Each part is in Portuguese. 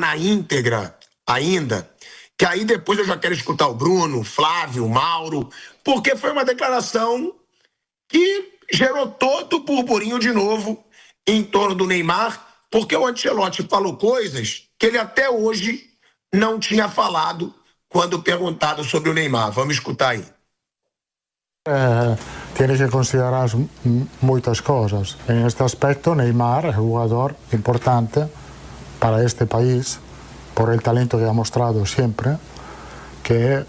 na íntegra ainda, que aí depois eu já quero escutar o Bruno, o Flávio, o Mauro, porque foi uma declaração que gerou todo o burburinho de novo em torno do Neymar, porque o Ancelotti falou coisas que ele até hoje não tinha falado quando perguntado sobre o Neymar. Vamos escutar aí. Tiene que considerar muchas cosas. En este aspecto, Neymar es un jugador importante para este país por el talento que ha mostrado siempre, que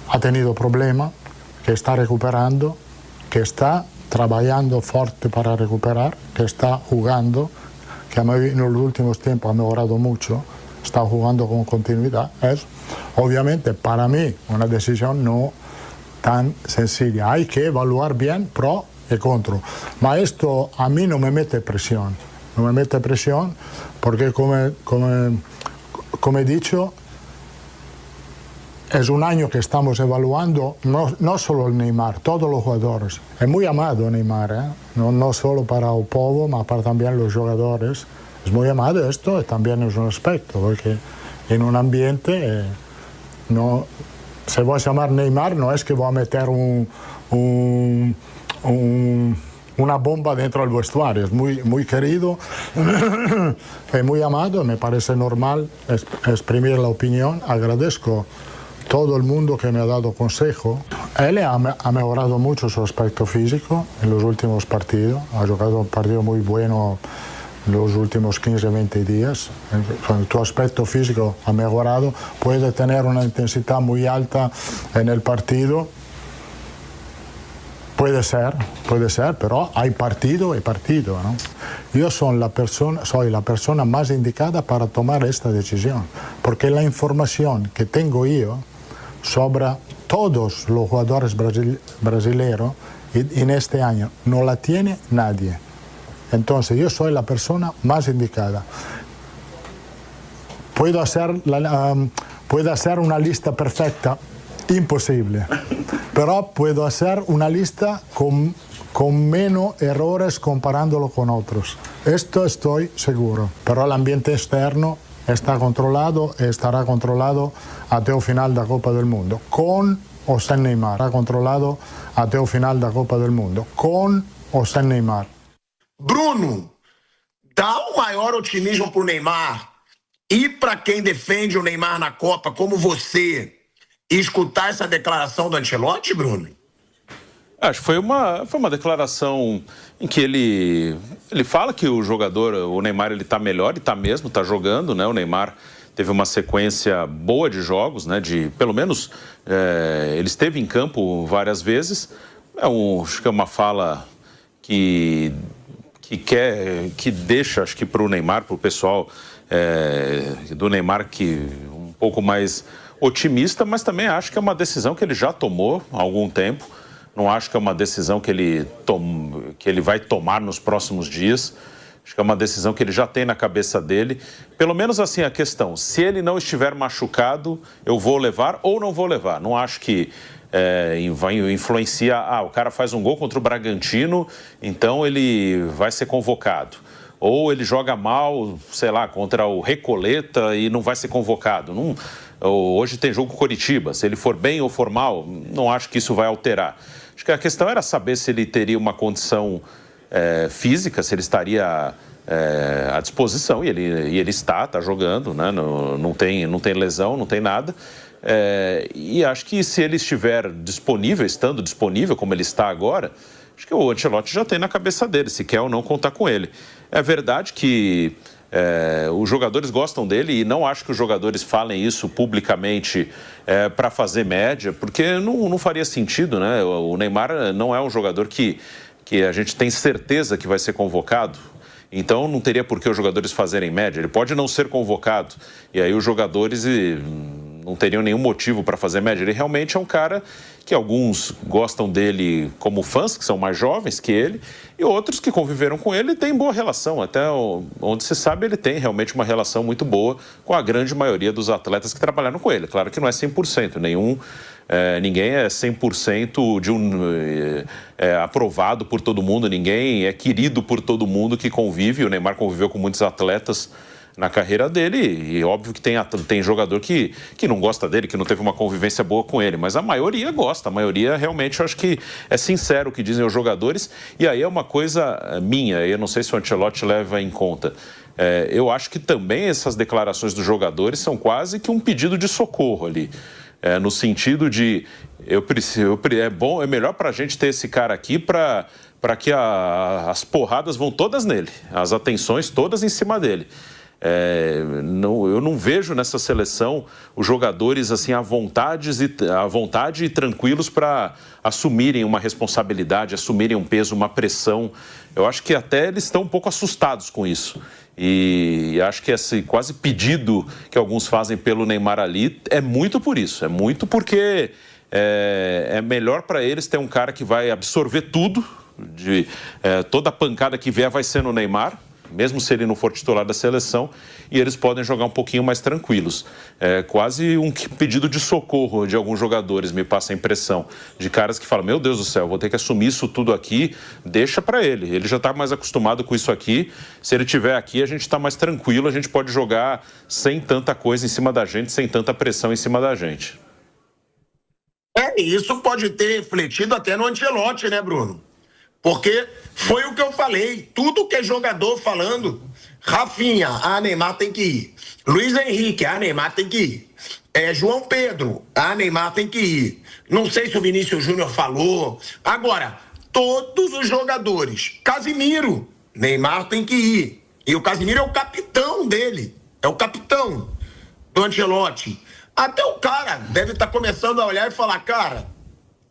ha tenido problemas, que está recuperando, que está trabajando fuerte para recuperar, que está jugando, que en los últimos tiempos ha mejorado mucho, está jugando con continuidad. Es, obviamente, para mí, una decisión no tan sencilla. Hay que evaluar bien pro y contra. Ma esto a mí no me mete presión. No me mete presión porque, como he dicho, es un año que estamos evaluando no solo el Neymar, todos los jugadores. Es muy amado Neymar, no solo para el pueblo, sino para también los jugadores. Es muy amado esto, también es un aspecto, porque en un ambiente no... Se va a llamar Neymar, no es que va a meter una bomba dentro del vestuario. Es muy querido, es muy amado, me parece normal exprimir la opinión. Agradezco todo el mundo que me ha dado consejo. Él ha mejorado mucho su aspecto físico en los últimos partidos. Ha jugado un partido muy bueno los últimos 15-20 días. Tu aspecto físico ha mejorado, puede tener una intensidad muy alta en el partido. Puede ser, pero hay partido y partido, ¿no? Yo soy la persona más indicada para tomar esta decisión, porque la información que tengo yo sobre todos los jugadores brasileños en este año no la tiene nadie. Entonces yo soy la persona más indicada. ¿Puedo hacer una lista perfecta? Imposible. Pero puedo hacer una lista con menos errores comparándolo con otros. Esto estoy seguro. Pero el ambiente externo está controlado y estará controlado hasta el final de la Copa del Mundo. Con o sin Neymar. Estará controlado hasta el final de la Copa del Mundo. Con o sin Neymar. Bruno, dá o maior otimismo para o Neymar e para quem defende o Neymar na Copa, como você, e escutar essa declaração do Ancelotti, Bruno? Acho que foi uma declaração em que ele fala que o Neymar, ele está melhor e está mesmo, está jogando, né? O Neymar teve uma sequência boa de jogos, né? Pelo menos ele esteve em campo várias vezes. Acho que é uma fala que deixa, acho que para o Neymar, para o pessoal do Neymar, que um pouco mais otimista, mas também acho que é uma decisão que ele já tomou há algum tempo. Não acho que é uma decisão que ele vai tomar nos próximos dias. Acho que é uma decisão que ele já tem na cabeça dele. Pelo menos assim a questão, se ele não estiver machucado, eu vou levar ou não vou levar. Não acho que vai influenciar, o cara faz um gol contra o Bragantino, então ele vai ser convocado. Ou ele joga mal, sei lá, contra o Recoleta e não vai ser convocado. Hoje tem jogo com o Coritiba, se ele for bem ou for mal, não acho que isso vai alterar. Acho que a questão era saber se ele teria uma condição física, se ele estaria à disposição, e ele está jogando, né? Não tem lesão, não tem nada. E acho que se ele estiver disponível, estando disponível como ele está agora, acho que o Ancelotti já tem na cabeça dele, se quer ou não contar com ele. É verdade que os jogadores gostam dele e não acho que os jogadores falem isso publicamente para fazer média, porque não faria sentido, né? O Neymar não é um jogador que a gente tem certeza que vai ser convocado. Então não teria por que os jogadores fazerem média. Ele pode não ser convocado e aí os jogadores não teriam nenhum motivo para fazer média. Ele realmente é um cara que alguns gostam dele como fãs, que são mais jovens que ele, e outros que conviveram com ele têm boa relação. Até onde se sabe, ele tem realmente uma relação muito boa com a grande maioria dos atletas que trabalharam com ele. Claro que não é 100%, ninguém é 100% aprovado por todo mundo, ninguém é querido por todo mundo que convive. O Neymar conviveu com muitos atletas na carreira dele, e óbvio que tem jogador que não gosta dele, que não teve uma convivência boa com ele, mas a maioria gosta, a maioria realmente eu acho que é sincero o que dizem os jogadores, e aí é uma coisa minha, eu não sei se o Ancelotti leva em conta. Eu acho que também essas declarações dos jogadores são quase que um pedido de socorro ali, no sentido de é melhor para a gente ter esse cara aqui para que as porradas vão todas nele, as atenções todas em cima dele. Eu não vejo nessa seleção os jogadores assim à vontade e tranquilos para assumirem uma responsabilidade, assumirem um peso, uma pressão. Eu acho que até eles estão um pouco assustados com isso. E acho que esse quase pedido que alguns fazem pelo Neymar ali é muito por isso, é muito porque é melhor para eles ter um cara que vai absorver tudo, toda a pancada que vier vai ser no Neymar, mesmo se ele não for titular da seleção, e eles podem jogar um pouquinho mais tranquilos. É quase um pedido de socorro de alguns jogadores, me passa a impressão, de caras que falam, meu Deus do céu, vou ter que assumir isso tudo aqui, deixa para ele já está mais acostumado com isso aqui, se ele estiver aqui a gente está mais tranquilo, a gente pode jogar sem tanta coisa em cima da gente, sem tanta pressão em cima da gente. Isso pode ter refletido até no Ancelotti, né, Bruno? Porque foi o que eu falei, tudo que é jogador falando, Rafinha, Neymar tem que ir. Luiz Henrique, Neymar tem que ir. João Pedro, Neymar tem que ir. Não sei se o Vinícius Júnior falou. Agora, todos os jogadores, Casimiro, Neymar tem que ir. E o Casimiro é o capitão dele, é o capitão do Ancelotti. Até o cara deve estar começando a olhar e falar, cara,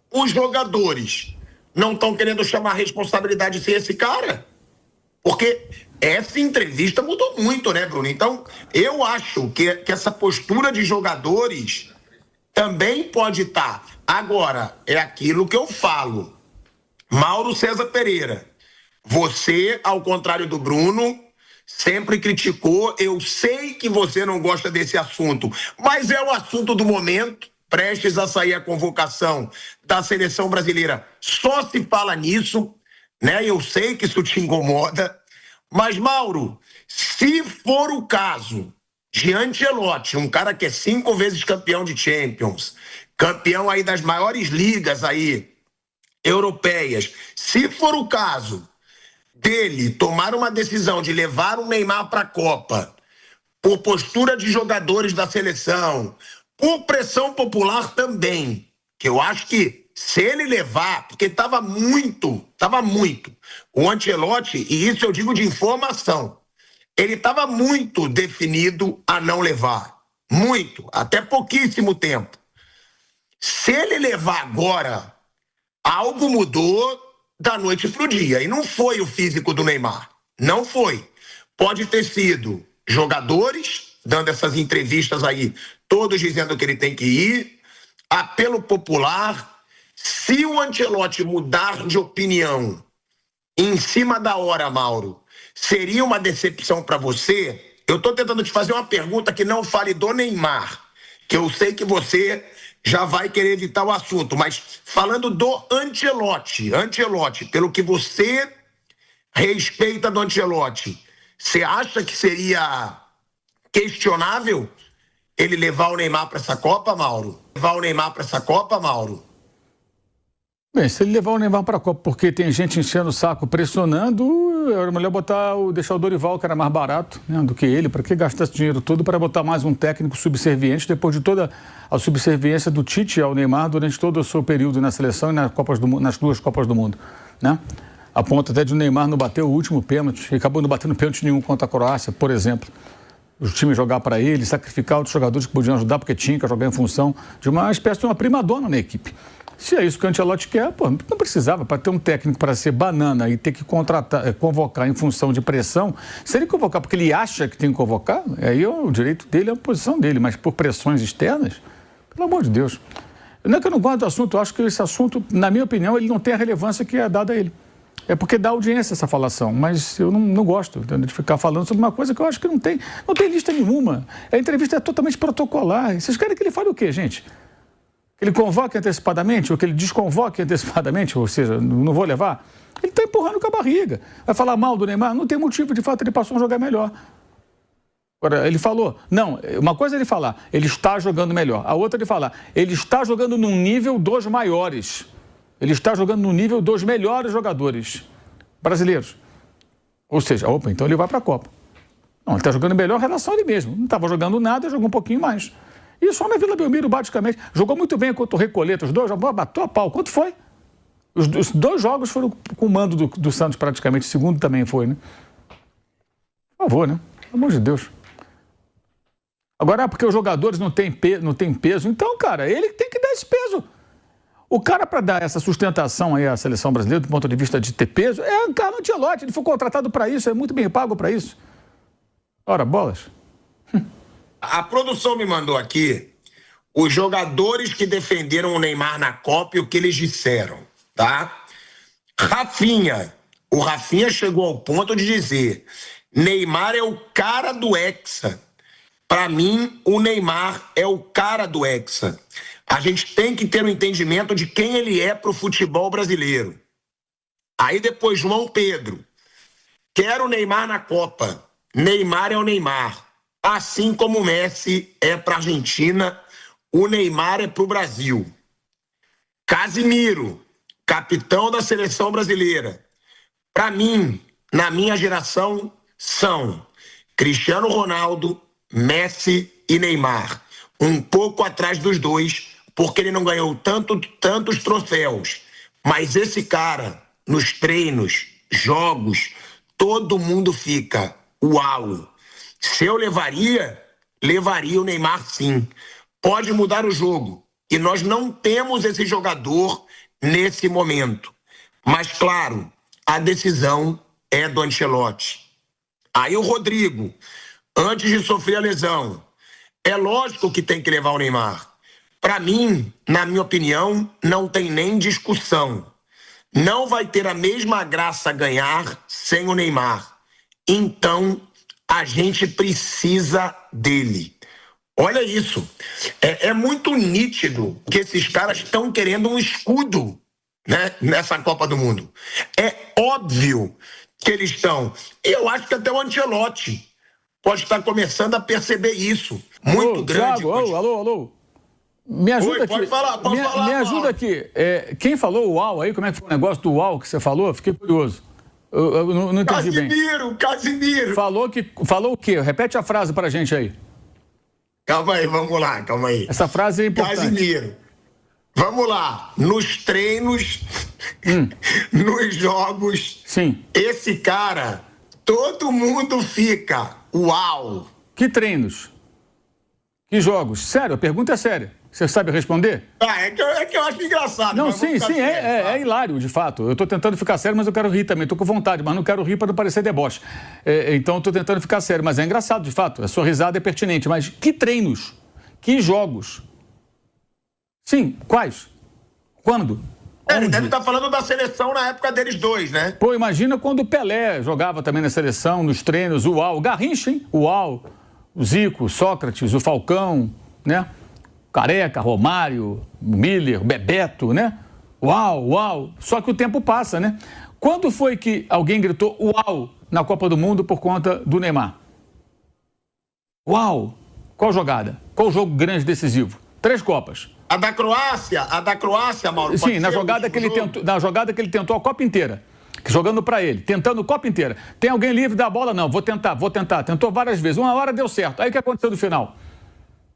os jogadores não estão querendo chamar a responsabilidade sem esse cara? Porque essa entrevista mudou muito, né, Bruno? Então, eu acho que essa postura de jogadores também pode estar. Agora, é aquilo que eu falo. Mauro César Pereira, você, ao contrário do Bruno, sempre criticou. Eu sei que você não gosta desse assunto, mas é o assunto do momento. Prestes a sair a convocação da seleção brasileira, só se fala nisso, né? Eu sei que isso te incomoda, mas, Mauro, se for o caso de Ancelotti, um cara que é 5 vezes campeão de Champions, campeão aí das maiores ligas aí europeias, se for o caso dele tomar uma decisão de levar o Neymar para a Copa, por postura de jogadores da seleção, por pressão popular também, que eu acho que se ele levar, porque estava muito, o Ancelotti, e isso eu digo de informação, ele estava muito definido a não levar, muito, até pouquíssimo tempo. Se ele levar agora, algo mudou da noite para o dia, e não foi o físico do Neymar, não foi. Pode ter sido jogadores dando essas entrevistas aí, todos dizendo que ele tem que ir, apelo popular. Se o Ancelotti mudar de opinião em cima da hora, Mauro, seria uma decepção para você? Eu estou tentando te fazer uma pergunta que não fale do Neymar, que eu sei que você já vai querer evitar o assunto, mas falando do Ancelotti, pelo que você respeita do Ancelotti, você acha que seria questionável ele levar o Neymar para essa Copa, Mauro? Bem, se ele levar o Neymar para a Copa porque tem gente enchendo o saco, pressionando, era melhor deixar o Dorival, que era mais barato, né, do que ele. Para que gastar esse dinheiro todo para botar mais um técnico subserviente depois de toda a subserviência do Tite ao Neymar durante todo o seu período na seleção e nas 2 Copas do Mundo, né? A ponto até de o Neymar não bater o último pênalti, e acabou não batendo pênalti nenhum contra a Croácia, por exemplo. O time jogar para ele, sacrificar outros jogadores que podiam ajudar, porque tinha que jogar em função de uma espécie de uma primadona na equipe. Se é isso que o Ancelotti quer, não precisava. Para ter um técnico para ser banana e ter que convocar em função de pressão, se ele convocar porque ele acha que tem que convocar, aí é o direito dele, é a posição dele, mas por pressões externas, pelo amor de Deus. Não é que eu não gosto do assunto, eu acho que esse assunto, na minha opinião, ele não tem a relevância que é dada a ele. É porque dá audiência essa falação, mas eu não gosto de ficar falando sobre uma coisa que eu acho que não tem lista nenhuma. A entrevista é totalmente protocolar. Vocês querem que ele fale o quê, gente? Que ele convoque antecipadamente, ou que ele desconvoque antecipadamente, ou seja, não vou levar? Ele está empurrando com a barriga. Vai falar mal do Neymar? Não tem motivo, de fato, ele passou a jogar melhor. Agora, ele falou, não, uma coisa é ele falar, ele está jogando melhor. A outra é ele falar, ele está jogando num nível dos maiores. Ele está jogando no nível dos melhores jogadores brasileiros. Ou seja, opa, então ele vai para a Copa. Não, ele está jogando melhor em relação a ele mesmo. Não estava jogando nada, jogou um pouquinho mais. E só na Vila Belmiro, basicamente, jogou muito bem contra o Recoleta, os dois, bateu a pau. Quanto foi? Os 2 jogos foram com o mando do Santos praticamente, o segundo também foi, né? Por favor, né? Pelo amor de Deus. Agora, porque os jogadores não têm peso, então, cara, ele tem que dar esse peso. O cara, para dar essa sustentação aí à seleção brasileira, do ponto de vista de ter peso, é o Carlo Ancelotti. Ele foi contratado para isso, é muito bem pago para isso. Ora, bolas. A produção me mandou aqui os jogadores que defenderam o Neymar na Copa e o que eles disseram, tá? Rafinha. O Rafinha chegou ao ponto de dizer: Neymar é o cara do Hexa. Para mim, o Neymar é o cara do Hexa. A gente tem que ter um entendimento de quem ele é pro futebol brasileiro. Aí depois, João Pedro. Quero o Neymar na Copa. Neymar é o Neymar. Assim como o Messi é para a Argentina, o Neymar é para o Brasil. Casimiro, capitão da seleção brasileira. Para mim, na minha geração, são Cristiano Ronaldo, Messi e Neymar. Um pouco atrás dos dois, porque ele não ganhou tantos troféus. Mas esse cara, nos treinos, jogos, todo mundo fica, uau. Se eu levaria o Neymar sim. Pode mudar o jogo. E nós não temos esse jogador nesse momento. Mas, claro, a decisão é do Ancelotti. Aí o Rodrigo, antes de sofrer a lesão, é lógico que tem que levar o Neymar. Para mim, na minha opinião, não tem nem discussão. Não vai ter a mesma graça ganhar sem o Neymar. Então, a gente precisa dele. Olha isso. É muito nítido que esses caras estão querendo um escudo, né, nessa Copa do Mundo. É óbvio que eles estão. E eu acho que até o Ancelotti pode estar começando a perceber isso. Muito grande. Thiago, alô. Me ajuda aqui. Pode falar, me ajuda aqui. Quem falou uau aí? Como é que foi o negócio do uau que você falou? Fiquei curioso. Eu não entendi bem. Casimiro. Falou o quê? Repete a frase pra gente aí. Calma aí, vamos lá, calma aí. Essa frase é importante. Casimiro. Vamos lá. Nos treinos, nos jogos, sim, esse cara, todo mundo fica, uau. Que treinos? Que jogos? Sério, a pergunta é séria. Você sabe responder? É que eu acho engraçado. Não, sim, é hilário, de fato. Eu estou tentando ficar sério, mas eu quero rir também. Estou com vontade, mas não quero rir para não parecer deboche. Então, estou tentando ficar sério. Mas é engraçado, de fato. A sua risada é pertinente. Mas que treinos? Que jogos? Sim, quais? Quando? Ele deve estar falando da seleção na época deles dois, né? Pô, imagina quando o Pelé jogava também na seleção, nos treinos, uau. Garrincha, hein? Uau. O Zico, o Sócrates, o Falcão, né? Careca, Romário, Miller, Bebeto, né? Uau. Só que o tempo passa, né? Quando foi que alguém gritou uau na Copa do Mundo por conta do Neymar? Uau! Qual jogada? Qual jogo grande decisivo? 3 Copas. A da Croácia, Mauro. Sim, na jogada que ele tentou a Copa inteira. Jogando para ele, tentando a Copa inteira. Tem alguém livre da bola? Não, vou tentar. Tentou várias vezes. Uma hora deu certo. Aí o que aconteceu no final?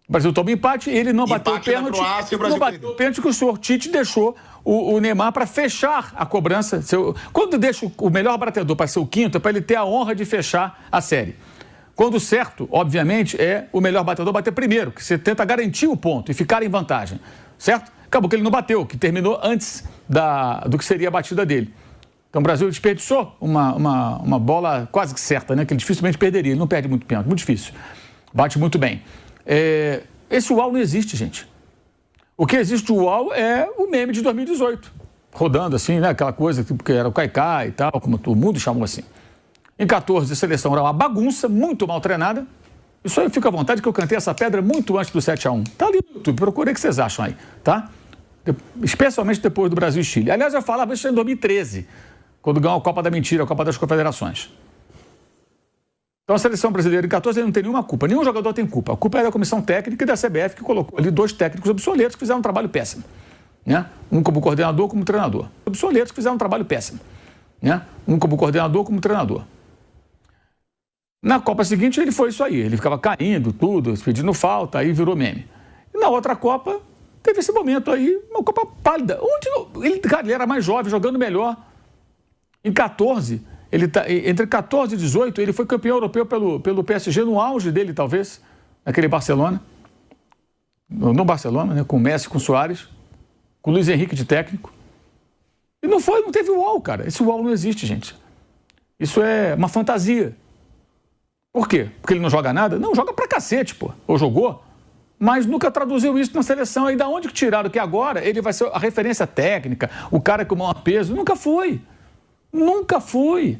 O Brasil tomou empate e ele não bateu o pênalti. Não bateu o pênalti que o senhor Tite deixou o Neymar para fechar a cobrança. Quando deixa o melhor batedor para ser o quinto, é para ele ter a honra de fechar a série. Quando certo, obviamente, é o melhor batedor bater primeiro, que você tenta garantir o ponto e ficar em vantagem. Certo? Acabou que ele não bateu, que terminou antes do que seria a batida dele. Então o Brasil desperdiçou uma bola quase que certa, né? Que ele dificilmente perderia. Ele não perde muito pênalti, muito difícil. Bate muito bem. Esse uau não existe, gente. O que existe o uau é o meme de 2018. Rodando assim, né? Aquela coisa que era o Kaká e tal, como todo mundo chamou assim. Em 14, a seleção era uma bagunça, muito mal treinada. Isso aí fica à vontade que eu cantei essa pedra muito antes do 7-1. Tá ali no YouTube, procurei o que vocês acham aí, tá? Especialmente depois do Brasil e Chile. Aliás, eu falava isso em 2013, quando ganhou a Copa da Mentira, a Copa das Confederações. Então a seleção brasileira em 14 não tem nenhuma culpa, nenhum jogador tem culpa. A culpa é da comissão técnica e da CBF, que colocou ali 2 técnicos obsoletos que fizeram um trabalho péssimo, né? Um como coordenador, como treinador. Obsoletos que fizeram um trabalho péssimo, né? Um como coordenador, como treinador. Na Copa seguinte ele foi isso aí, ele ficava caindo, tudo, pedindo falta, aí virou meme. E na outra Copa teve esse momento aí, uma Copa pálida. Ele era mais jovem, jogando melhor. Em 14, entre 14 e 18, ele foi campeão europeu pelo PSG, no auge dele, talvez, naquele Barcelona. No Barcelona, né? Com o Messi, com o Suárez, com o Luiz Henrique de técnico. E não teve UOL, cara. Esse UOL não existe, gente. Isso é uma fantasia. Por quê? Porque ele não joga nada? Não, joga pra cacete, pô. Ou jogou, mas nunca traduziu isso na seleção. Aí da onde que tiraram? Que agora ele vai ser a referência técnica, o cara com o maior peso. Nunca foi. Nunca foi.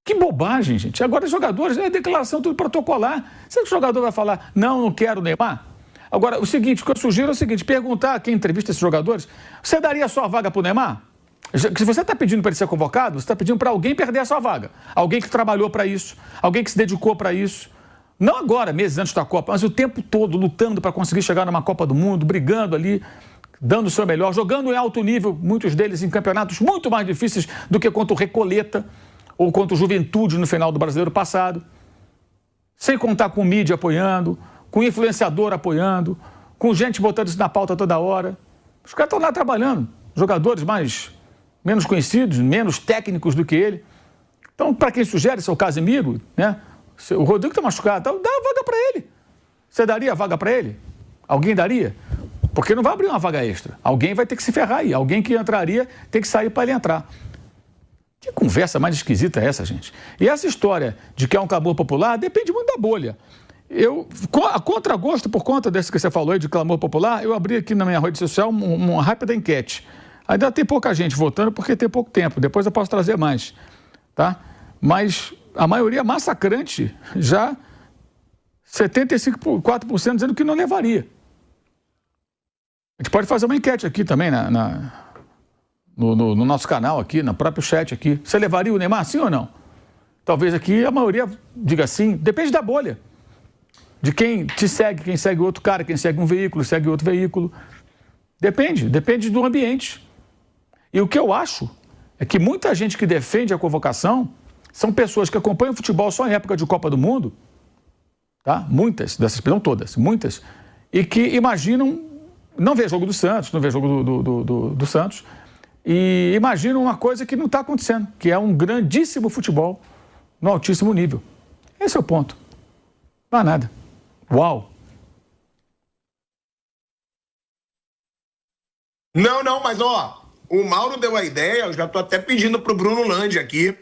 Que bobagem, gente. Agora os jogadores, é declaração tudo protocolar. Será que o jogador vai falar, não quero o Neymar? Agora, o seguinte, o que eu sugiro é o seguinte, perguntar a quem entrevista esses jogadores, você daria a sua vaga pro Neymar? Se você está pedindo para ele ser convocado, você está pedindo para alguém perder a sua vaga. Alguém que trabalhou para isso, alguém que se dedicou para isso. Não agora, meses antes da Copa, mas o tempo todo lutando para conseguir chegar numa Copa do Mundo, brigando ali, dando o seu melhor, jogando em alto nível, muitos deles em campeonatos muito mais difíceis do que contra o Recoleta ou contra o Juventude no final do Brasileiro passado. Sem contar com mídia apoiando, com influenciador apoiando, com gente botando isso na pauta toda hora. Os caras estão lá trabalhando, jogadores menos conhecidos, menos técnicos do que ele. Então, para quem sugere, seu Casemiro, né? O Rodrigo está machucado, dá a vaga para ele. Você daria a vaga para ele? Alguém daria? Porque não vai abrir uma vaga extra. Alguém vai ter que se ferrar aí. Alguém que entraria tem que sair para ele entrar. Que conversa mais esquisita é essa, gente? E essa história de que é um clamor popular depende muito da bolha. A contragosto, por conta desse que você falou aí de clamor popular, eu abri aqui na minha rede social uma rápida enquete. Ainda tem pouca gente votando porque tem pouco tempo. Depois eu posso trazer mais, tá? Mas a maioria massacrante, já 75,4% dizendo que não levaria. A gente pode fazer uma enquete aqui também no nosso canal aqui, no próprio chat aqui. Você levaria o Neymar, sim ou não? Talvez aqui a maioria diga sim. Depende da bolha. De quem te segue, quem segue outro cara, quem segue um veículo, segue outro veículo. Depende do ambiente. E o que eu acho é que muita gente que defende a convocação são pessoas que acompanham o futebol só em época de Copa do Mundo, tá? Muitas dessas, não todas, muitas, e que imaginam, não vê jogo do Santos, não vê jogo do Santos, e imaginam uma coisa que não está acontecendo, que é um grandíssimo futebol no altíssimo nível. Esse é o ponto. Não há nada. Uau! Não, mas o Mauro deu a ideia, eu já estou até pedindo pro Bruno Landi aqui,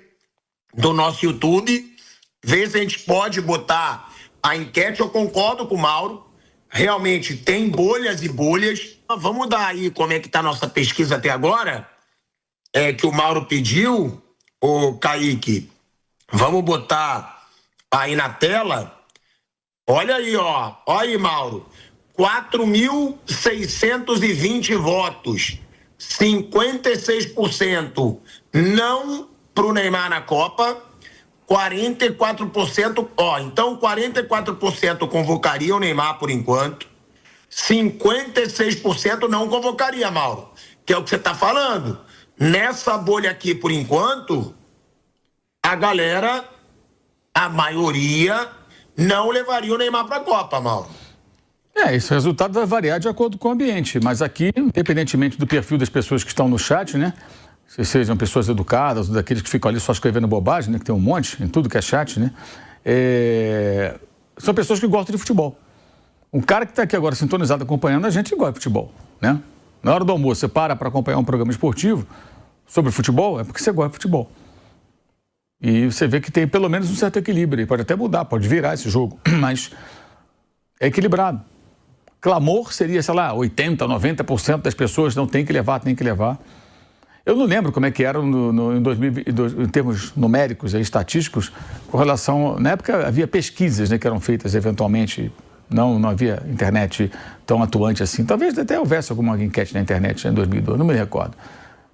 do nosso YouTube, ver se a gente pode botar a enquete. Eu concordo com o Mauro, realmente tem bolhas e bolhas. Vamos dar aí como é que está a nossa pesquisa até agora, que o Mauro pediu, o Kaique. Vamos botar aí na tela. Olha aí, olha aí, Mauro. 4.620 votos, 56% não pro Neymar na Copa, 44%, então 44% convocaria o Neymar por enquanto, 56% não convocaria, Mauro, que é o que você tá falando. Nessa bolha aqui, por enquanto, a galera, a maioria, não levaria o Neymar pra Copa, Mauro. Esse resultado vai variar de acordo com o ambiente, mas aqui, independentemente do perfil das pessoas que estão no chat, né? Se sejam pessoas educadas, daqueles que ficam ali só escrevendo bobagem, né? Que tem um monte em tudo que é chat, né? São pessoas que gostam de futebol. Um cara que está aqui agora sintonizado acompanhando a gente gosta de futebol, né? Na hora do almoço, você para acompanhar um programa esportivo sobre futebol, é porque você gosta de futebol. E você vê que tem pelo menos um certo equilíbrio. Pode até mudar, pode virar esse jogo, mas é equilibrado. Clamor seria, sei lá, 80%, 90% das pessoas não tem que levar, tem que levar. Eu não lembro como é que era em 2022, em termos numéricos e estatísticos, com relação... Na época havia pesquisas, né, que eram feitas eventualmente, não havia internet tão atuante assim. Talvez até houvesse alguma enquete na internet em 2002, não me recordo.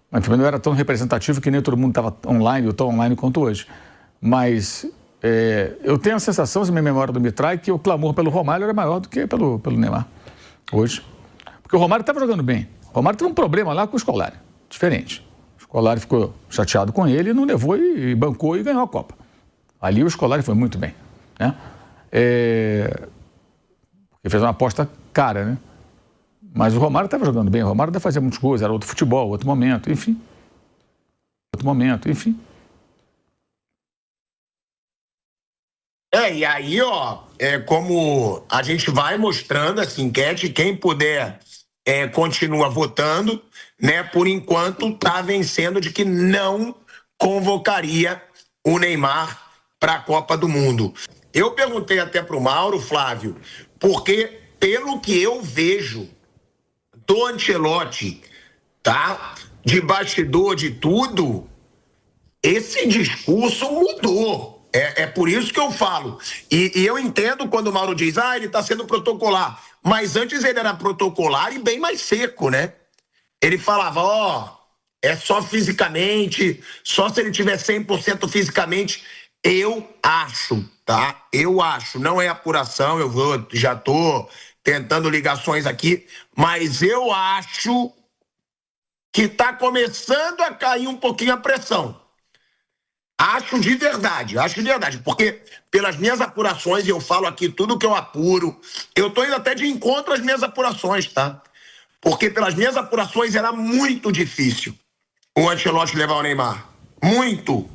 Mas também não era tão representativo que nem todo mundo estava online ou tão online quanto hoje. Mas eu tenho a sensação, se minha memória não me trai, que o clamor pelo Romário era maior do que pelo Neymar hoje. Porque o Romário estava jogando bem. O Romário teve um problema lá com o Scolari, diferente. O Scolari ficou chateado com ele, não levou e bancou e ganhou a Copa. Ali o Scolari foi muito bem, né? Ele fez uma aposta cara, né? Mas o Romário estava jogando bem. O Romário ainda fazia muitas coisas, era outro futebol, outro momento, enfim. E aí, como a gente vai mostrando essa enquete, quem puder continua votando, né? Por enquanto está vencendo de que não convocaria o Neymar para a Copa do Mundo. Eu perguntei até para o Mauro, Flávio, porque pelo que eu vejo do Ancelotti, tá? De bastidor, de tudo, esse discurso mudou. É por isso que eu falo. E eu entendo quando o Mauro diz, ele está sendo protocolar. Mas antes ele era protocolar e bem mais seco, né? Ele falava, é só fisicamente, só se ele tiver 100% fisicamente. Eu acho, tá? Eu acho. Não é apuração, já tô tentando ligações aqui, mas eu acho que tá começando a cair um pouquinho a pressão. Acho de verdade, porque pelas minhas apurações, e eu falo aqui tudo que eu apuro, eu tô indo até de encontro às minhas apurações, tá? Porque pelas minhas apurações era muito difícil o Ancelotti levar o Neymar. Muito.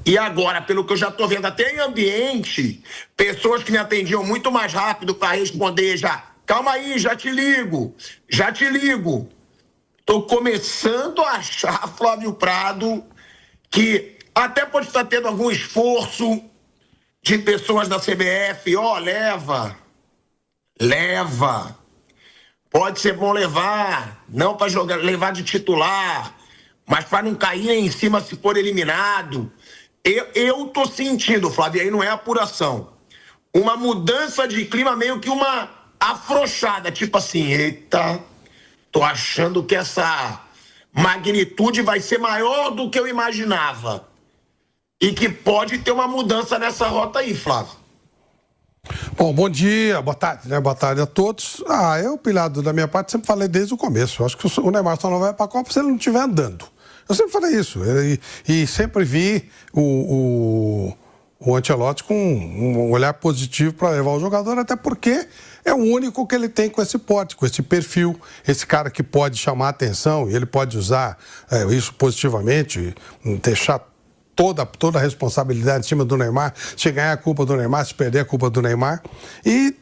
E agora, pelo que eu já tô vendo, até em ambiente, pessoas que me atendiam muito mais rápido para responder já. Calma aí, já te ligo. Tô começando a achar, Flávio Prado, que até pode estar tendo algum esforço de pessoas da CBF, leva. Pode ser bom levar, não para jogar, levar de titular, mas para não cair em cima se for eliminado. Eu tô sentindo, Flávio, aí não é apuração, uma mudança de clima, meio que uma afrouxada, tipo assim, eita, tô achando que essa magnitude vai ser maior do que eu imaginava. E que pode ter uma mudança nessa rota aí, Flávio. Bom dia, boa tarde, né? Boa tarde a todos. Eu, pilhado da minha parte, sempre falei desde o começo. Eu acho que o Neymar só não vai para a Copa se ele não estiver andando. Eu sempre falei isso. E sempre vi o Ancelotti com um olhar positivo para levar o jogador, até porque é o único que ele tem com esse porte, com esse perfil, esse cara que pode chamar a atenção e ele pode usar isso positivamente, deixar toda a responsabilidade em cima do Neymar, se ganhar a culpa do Neymar, se perder a culpa do Neymar, e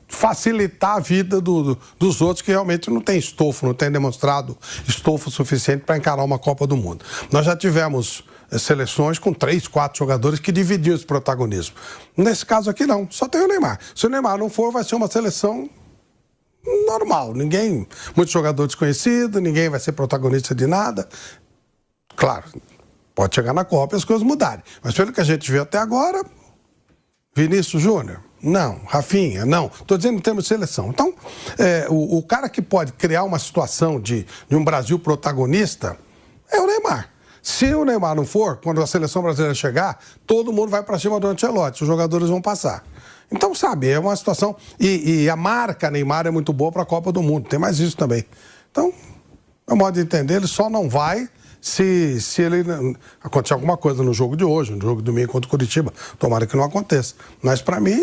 facilitar a vida dos outros que realmente não tem estofo, não tem demonstrado estofo suficiente para encarar uma Copa do Mundo. Nós já tivemos seleções com 3, 4 jogadores que dividiam esse protagonismo. Nesse caso aqui não, só tem o Neymar. Se o Neymar não for, vai ser uma seleção normal, muitos jogadores desconhecidos, ninguém vai ser protagonista de nada. Claro, pode chegar na Copa e as coisas mudarem. Mas pelo que a gente viu até agora, Vinícius Júnior, não. Rafinha, não. Estou dizendo em termos de seleção. Então, o cara que pode criar uma situação de um Brasil protagonista é o Neymar. Se o Neymar não for, quando a seleção brasileira chegar, todo mundo vai para cima do Ancelotti, os jogadores vão passar. Então, sabe, é uma situação... E a marca Neymar é muito boa para a Copa do Mundo, tem mais isso também. Então, meu modo de entender, ele só não vai... Se ele acontecer alguma coisa no jogo de hoje, no jogo de domingo contra o Curitiba, tomara que não aconteça. Mas, para mim,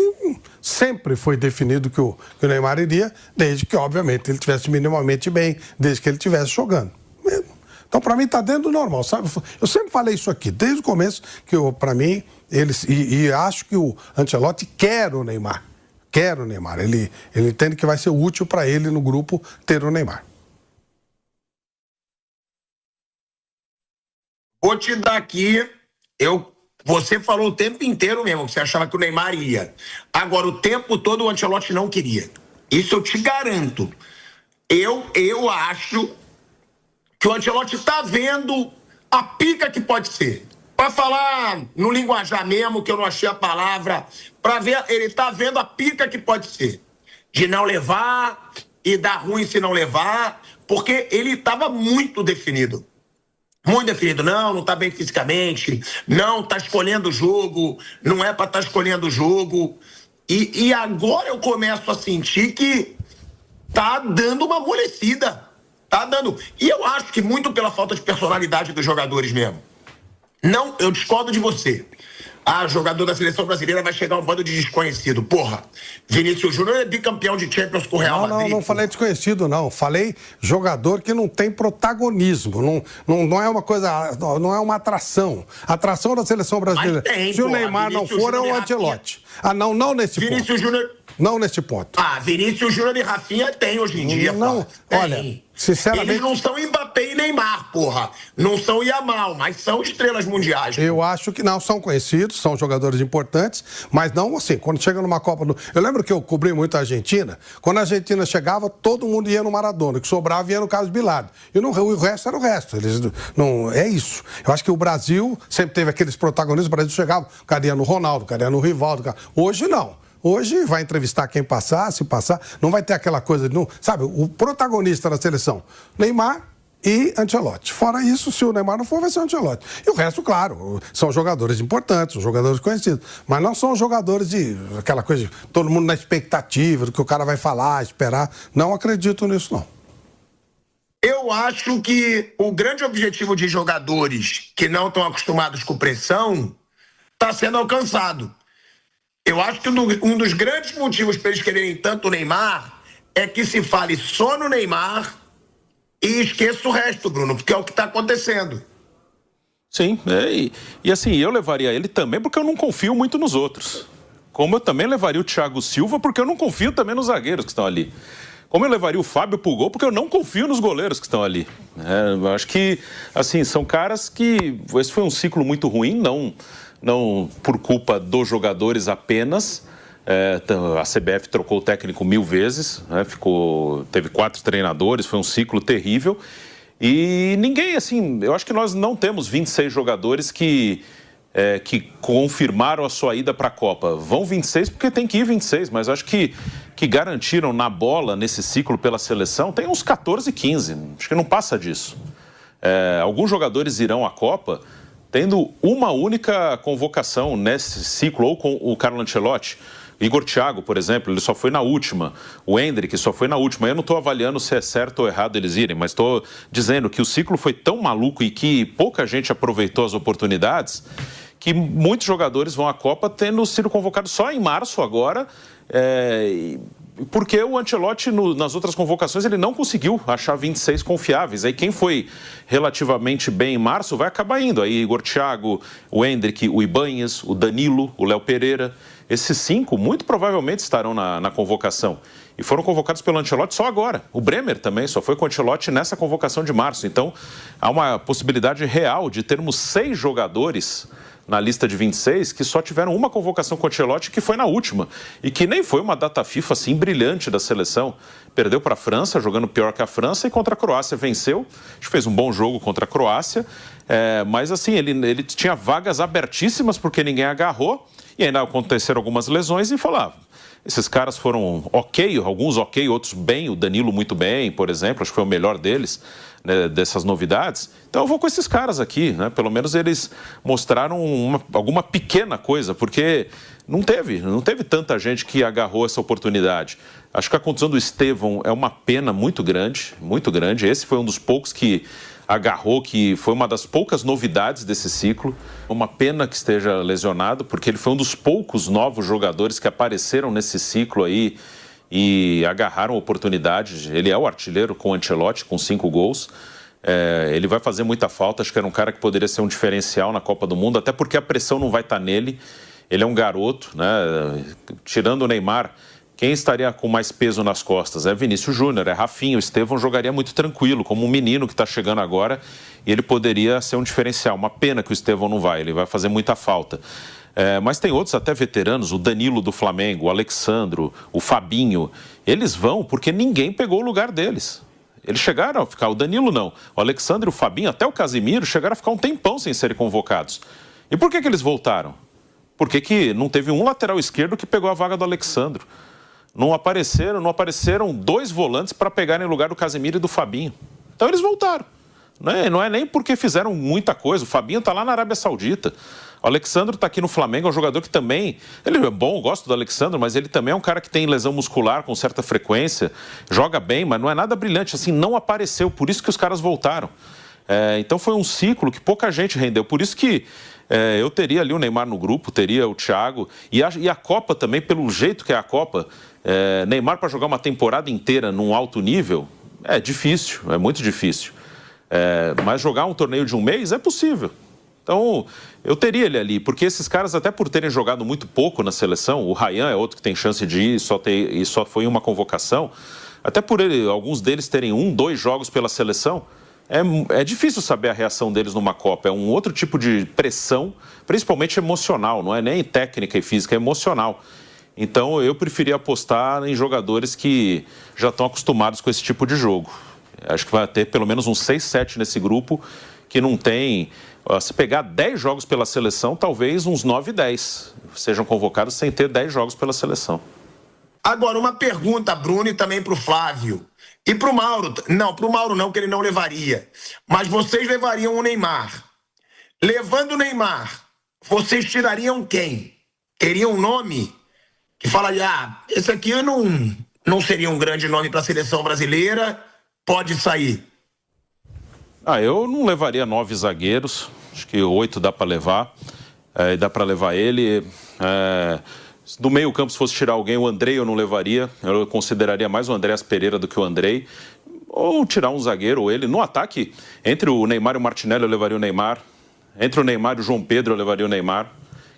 sempre foi definido que o Neymar iria, desde que, obviamente, ele estivesse minimamente bem, desde que ele estivesse jogando. Então, para mim, está dentro do normal, sabe? Eu sempre falei isso aqui, desde o começo, que para mim, e acho que o Ancelotti quer o Neymar. Ele entende que vai ser útil para ele no grupo ter o Neymar. Vou te dar aqui, você falou o tempo inteiro mesmo que você achava que o Neymar ia. Agora, o tempo todo o Ancelotti não queria. Isso eu te garanto. Eu acho que o Ancelotti está vendo a pica que pode ser. Para falar no linguajar mesmo, que eu não achei a palavra, para ver, ele está vendo a pica que pode ser. De não levar e dar ruim se não levar, porque ele estava muito definido. Muito definido. Não está bem fisicamente, não está escolhendo o jogo, não é para estar escolhendo o jogo. E agora eu começo a sentir que tá dando uma amolecida. Tá dando. E eu acho que muito pela falta de personalidade dos jogadores mesmo. Não, eu discordo de você. Jogador da seleção brasileira vai chegar um bando de desconhecido. Porra, Vinícius Júnior é bicampeão de Champions com o Real Madrid. Não falei desconhecido, não. Falei jogador que não tem protagonismo. Não é uma coisa, não é uma atração. Atração da seleção brasileira. Tem, se o Neymar não for, é o Ancelotti. Não nesse ponto. Vinícius Júnior... Não nesse ponto. Vinícius Júnior e Rafinha tem hoje em dia. Não, olha, sinceramente... Eles não são Mbappé e Neymar, porra. Não são Yamal, mas são estrelas mundiais. Eu acho que não, são conhecidos, são jogadores importantes, mas não assim, quando chega numa Copa... Eu lembro que eu cobri muito a Argentina. Quando a Argentina chegava, todo mundo ia no Maradona. O que sobrava ia no Carlos Bilardo. E o resto era o resto. É isso. Eu acho que o Brasil sempre teve aqueles protagonistas. O Brasil chegava, o cara ia no Ronaldo, o cara ia no Rivaldo. Hoje não. Hoje vai entrevistar quem passar, se passar, não vai ter aquela coisa de... Sabe, o protagonista da seleção, Neymar e Ancelotti. Fora isso, se o Neymar não for, vai ser o Ancelotti. E o resto, claro, são jogadores importantes, são jogadores conhecidos, mas não são jogadores de aquela coisa de todo mundo na expectativa do que o cara vai falar, esperar. Não acredito nisso, não. Eu acho que o grande objetivo de jogadores que não estão acostumados com pressão está sendo alcançado. Eu acho que um dos grandes motivos para eles quererem tanto o Neymar é que se fale só no Neymar e esqueça o resto, Bruno, porque é o que está acontecendo. Sim, e assim, eu levaria ele também porque eu não confio muito nos outros. Como eu também levaria o Thiago Silva porque eu não confio também nos zagueiros que estão ali. Como eu levaria o Fábio pro gol porque eu não confio nos goleiros que estão ali. Eu acho que, assim, são caras que... Esse foi um ciclo muito ruim, não por culpa dos jogadores apenas. A CBF trocou o técnico 1000 vezes, né? Teve 4 treinadores, foi um ciclo terrível. E ninguém, assim, eu acho que nós não temos 26 jogadores que confirmaram a sua ida para a Copa. Vão 26 porque tem que ir 26, mas acho que garantiram na bola, nesse ciclo pela seleção, tem uns 14, 15. Acho que não passa disso. Alguns jogadores irão à Copa tendo uma única convocação nesse ciclo, ou com o Carlo Ancelotti. Igor Thiago, por exemplo, ele só foi na última. O Endrick só foi na última. Eu não estou avaliando se é certo ou errado eles irem, mas estou dizendo que o ciclo foi tão maluco e que pouca gente aproveitou as oportunidades que muitos jogadores vão à Copa tendo sido convocados só em março agora, porque o Ancelotti, nas outras convocações, ele não conseguiu achar 26 confiáveis. Aí quem foi relativamente bem em março vai acabar indo. Aí Igor Thiago, o Endrick, o Ibanhas, o Danilo, o Léo Pereira. Esses 5 muito provavelmente estarão na convocação. E foram convocados pelo Ancelotti só agora. O Bremer também só foi com o Ancelotti nessa convocação de março. Então, há uma possibilidade real de termos 6 jogadores na lista de 26 que só tiveram uma convocação com o Ancelotti, que foi na última. E que nem foi uma data FIFA assim brilhante da seleção. Perdeu para a França, jogando pior que a França, e contra a Croácia venceu. Acho que fez um bom jogo contra a Croácia. Mas assim, ele tinha vagas abertíssimas porque ninguém agarrou. E ainda aconteceram algumas lesões e falava... Esses caras foram ok, alguns ok, outros bem, o Danilo muito bem, por exemplo, acho que foi o melhor deles, né, dessas novidades. Então eu vou com esses caras aqui, né? Pelo menos eles mostraram alguma pequena coisa, porque não teve tanta gente que agarrou essa oportunidade. Acho que a contusão do Estevão é uma pena muito grande, muito grande. Esse foi um dos poucos que agarrou, que foi uma das poucas novidades desse ciclo. Uma pena que esteja lesionado, porque ele foi um dos poucos novos jogadores que apareceram nesse ciclo aí e agarraram a oportunidade. Ele é o artilheiro com o Ancelotti, com 5 gols. Ele vai fazer muita falta, acho que era um cara que poderia ser um diferencial na Copa do Mundo, até porque a pressão não vai estar nele. Ele é um garoto, né? Tirando o Neymar, quem estaria com mais peso nas costas? É Vinícius Júnior, é Rafinha. O Estevão jogaria muito tranquilo, como um menino que está chegando agora, e ele poderia ser um diferencial. Uma pena que o Estevão não vai, ele vai fazer muita falta. Mas tem outros até veteranos, o Danilo do Flamengo, o Alexandro, o Fabinho. Eles vão porque ninguém pegou o lugar deles. Eles chegaram a ficar, o Danilo não. O Alexandre, o Fabinho, até o Casemiro chegaram a ficar um tempão sem serem convocados. E por que eles voltaram? Porque não teve um lateral esquerdo que pegou a vaga do Alexandro. Não apareceram 2 volantes para pegarem o lugar do Casemiro e do Fabinho. Então eles voltaram. Não é nem porque fizeram muita coisa. O Fabinho está lá na Arábia Saudita. O Alexandro está aqui no Flamengo, é um jogador que também... Ele é bom, eu gosto do Alexandro, mas ele também é um cara que tem lesão muscular com certa frequência, joga bem, mas não é nada brilhante, assim, não apareceu, por isso que os caras voltaram. Então foi um ciclo que pouca gente rendeu, por isso que eu teria ali o Neymar no grupo, teria o Thiago, e a Copa também, pelo jeito que é a Copa, Neymar para jogar uma temporada inteira num alto nível, é difícil, é muito difícil. Mas jogar um torneio de um mês é possível. Então, eu teria ele ali, porque esses caras, até por terem jogado muito pouco na seleção, o Ryan é outro que tem chance de ir e só foi uma convocação, até por alguns deles terem 1, 2 jogos pela seleção, é difícil saber a reação deles numa Copa. É um outro tipo de pressão, principalmente emocional, não é nem técnica e física, é emocional. Então, eu preferia apostar em jogadores que já estão acostumados com esse tipo de jogo. Acho que vai ter pelo menos uns 6, 7 nesse grupo que não tem... Se pegar 10 jogos pela seleção, talvez uns 9, 10 sejam convocados sem ter 10 jogos pela seleção. Agora, uma pergunta, Bruno, e também para o Flávio. E para o Mauro. Não, para o Mauro não, que ele não levaria. Mas vocês levariam o Neymar. Levando o Neymar, vocês tirariam quem? Teriam um nome que falaria, esse aqui não seria um grande nome para a seleção brasileira, pode sair. Eu não levaria 9 zagueiros, acho que 8 dá para levar, dá para levar ele. Do meio campo, se fosse tirar alguém, o Andrei eu não levaria, eu consideraria mais o Andréas Pereira do que o Andrei, ou tirar um zagueiro, ou ele. No ataque, entre o Neymar e o Martinelli eu levaria o Neymar, entre o Neymar e o João Pedro eu levaria o Neymar.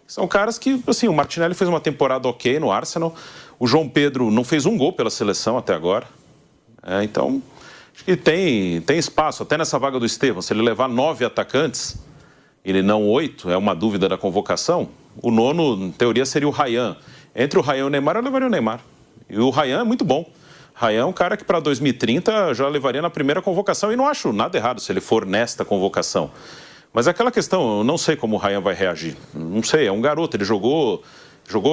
São caras que, assim, o Martinelli fez uma temporada ok no Arsenal, o João Pedro não fez um gol pela seleção até agora, então... Acho que tem espaço, até nessa vaga do Estevão. Se ele levar 9 atacantes, ele não 8, é uma dúvida da convocação. O nono, em teoria, seria o Ryan. Entre o Ryan e o Neymar, eu levaria o Neymar. E o Ryan é muito bom. Ryan é um cara que para 2030 já levaria na primeira convocação. E não acho nada errado se ele for nesta convocação. Mas aquela questão, eu não sei como o Ryan vai reagir. Não sei, é um garoto, ele jogou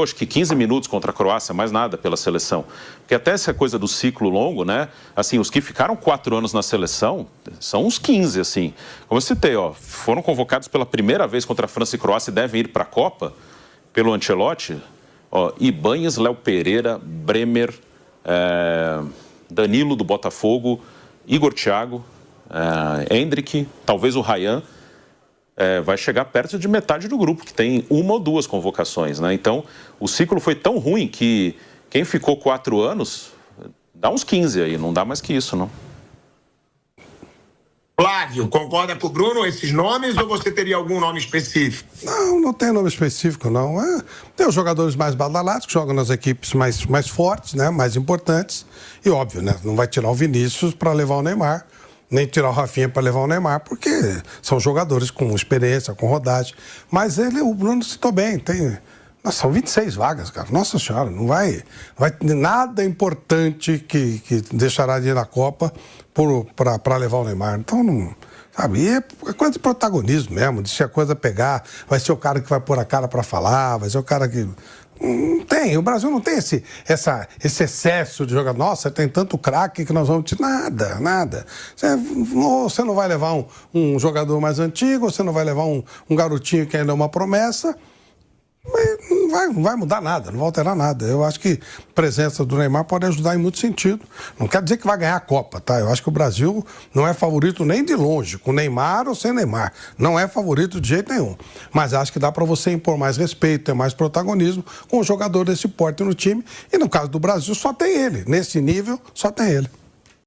acho que 15 minutos contra a Croácia, mais nada pela seleção. Porque até essa coisa do ciclo longo, né? Assim, os que ficaram 4 anos na seleção são uns 15, assim. Como eu citei, foram convocados pela primeira vez contra a França e Croácia e devem ir para a Copa pelo Ancelotti. Ibanez, Léo Pereira, Bremer, Danilo do Botafogo, Igor Thiago, Endrick, talvez o Ryan. Vai chegar perto de metade do grupo, que tem 1 ou 2 convocações, né? Então, o ciclo foi tão ruim que quem ficou 4 anos, dá uns 15 aí, não dá mais que isso, não. Flávio, concorda com o Bruno esses nomes ou você teria algum nome específico? Não tem nome específico, não. Tem os jogadores mais badalados, que jogam nas equipes mais fortes, né? Mais importantes. E óbvio, né? Não vai tirar o Vinícius para levar o Neymar. Nem tirar o Rafinha para levar o Neymar, porque são jogadores com experiência, com rodagem. Mas o Bruno citou bem, são 26 vagas, cara. Nossa Senhora, não vai nada importante que deixará de ir na Copa para levar o Neymar. Então, não, sabe, é coisa de protagonismo mesmo, de se a coisa pegar, vai ser o cara que vai pôr a cara para falar, vai ser o cara que... Não tem, o Brasil não tem esse excesso de jogador. Nossa, tem tanto craque que nós vamos tirar. Nada. Você não vai levar um jogador mais antigo, você não vai levar um garotinho que ainda é uma promessa. Não vai mudar nada, não vai alterar nada. Eu acho que a presença do Neymar pode ajudar em muito sentido. Não quer dizer que vai ganhar a Copa, tá? Eu acho que o Brasil não é favorito nem de longe, com Neymar ou sem Neymar. Não é favorito de jeito nenhum. Mas acho que dá para você impor mais respeito, ter mais protagonismo com um jogador desse porte no time. E no caso do Brasil, só tem ele. Nesse nível, só tem ele.